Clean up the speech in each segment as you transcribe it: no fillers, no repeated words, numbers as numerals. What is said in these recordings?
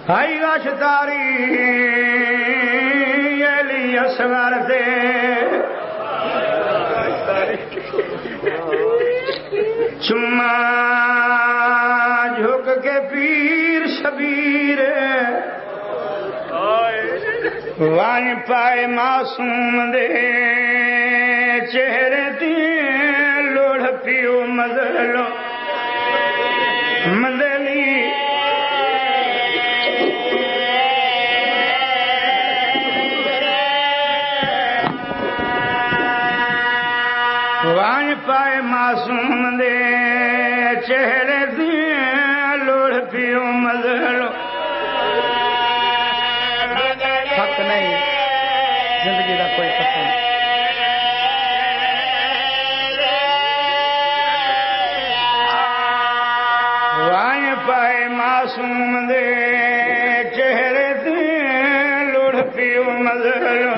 high گاشتاری Ali Asghar دے چما جھک کے پیر شبیر وان پائے معصوم دے چہرے دیں لوڑ پیو مدلو مدلی وان پائے معصوم دے چہرے دیں لوڑ پیو مدلو حق نہیں زندگی کا کوئی قسم وان پائے معصوم دے چہرے دیں لوڑ پیو مدلو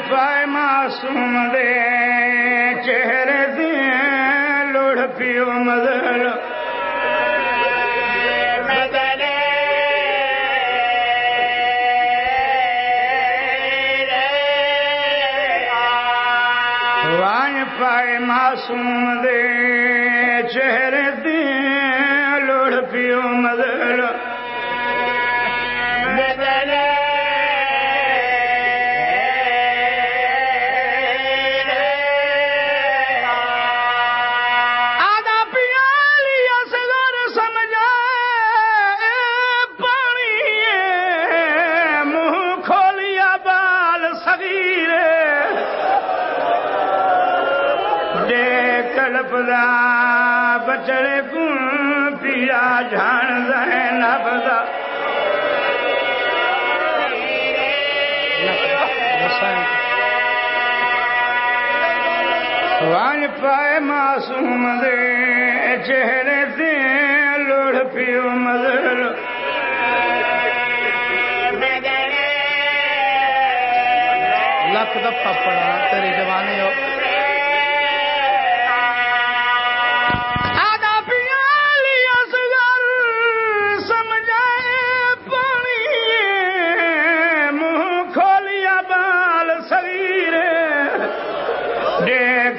پائے معصوم دے چہرے دیں لوڑ پیو مدلو وان پائے معصوم دے چہرے دیں لوڑ پیو مدلو بچڑے کو پیا جان زینب دا وان پائے معصوم دے چہرے دیں لوڑ پیو مدلو لکھ دفعہ پڑھا تیری جوانی ہو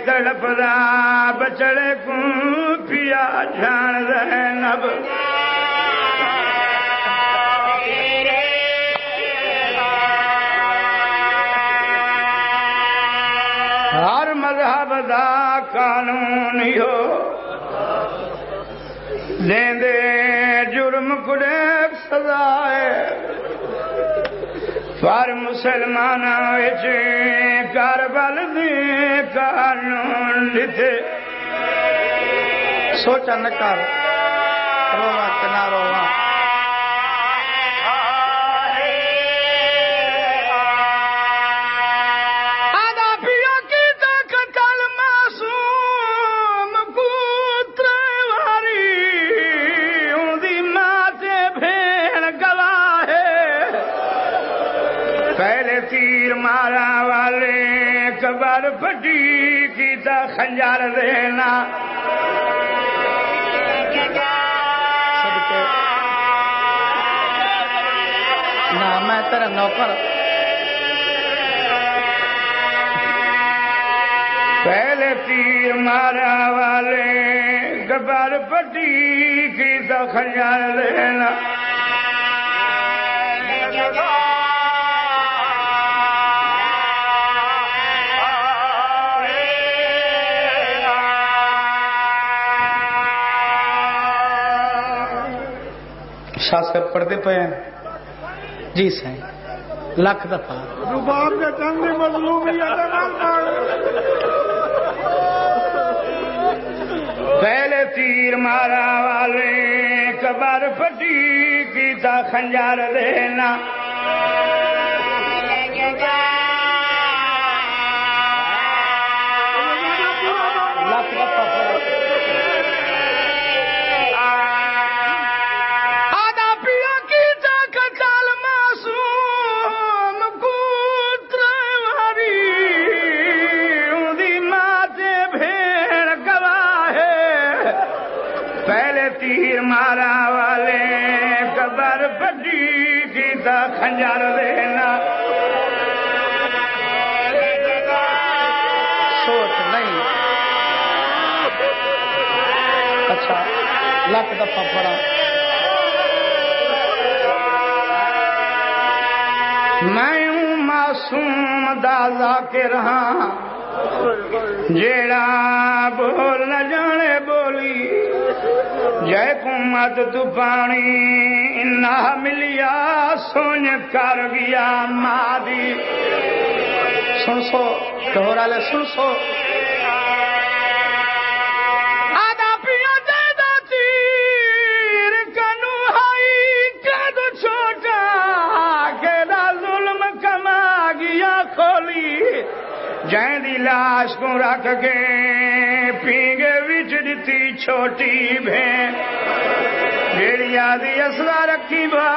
تڑپدا بچڑے کو پیا جان زینب ہر مذہب دا قانون ہو دیندے جرم کڑے سزا ہے پر مسلمانہ وچ کربل دی قانون لتے سوچا نہ کر روا کہ نہ روا آدھا پیو کی قتل معصوم پوتر واری اندی ماں تے بھیڑ گواہ پہلے تیر مارا والے کبر پٹی کیتا خنجر دینا نہ میں تیرا نوکر پہلے تیر مارا والے کبر پٹی کیتا خنجر دینا شاہ صاحب پڑھتے پے ہیں جی سائیں لکھ دفعہ رباب کے چندی مظلومیت پہلے تیر مارا والے کبر پٹی کیتا خنجر دینا لکھ دفعہ خنجر دینا سوچ نہیں اچھا لکھ دفعہ پڑا میں ہوں معصوم دا ذاکر ہاں جیڑا بول نہ جانے بولی جے کمت تو پانی نہ ملیا سونے کر گیا مادی سن سو ڈور والے سن سو آدھا پیا دے تیر کنو ہائی کد چھوٹا کیڑا ظلم کما گیا کھولی جائیں دی لاش کو رکھ کے پینگے وچ دتی چھوٹی بہن جیڑی آدھی اسلا رکھی با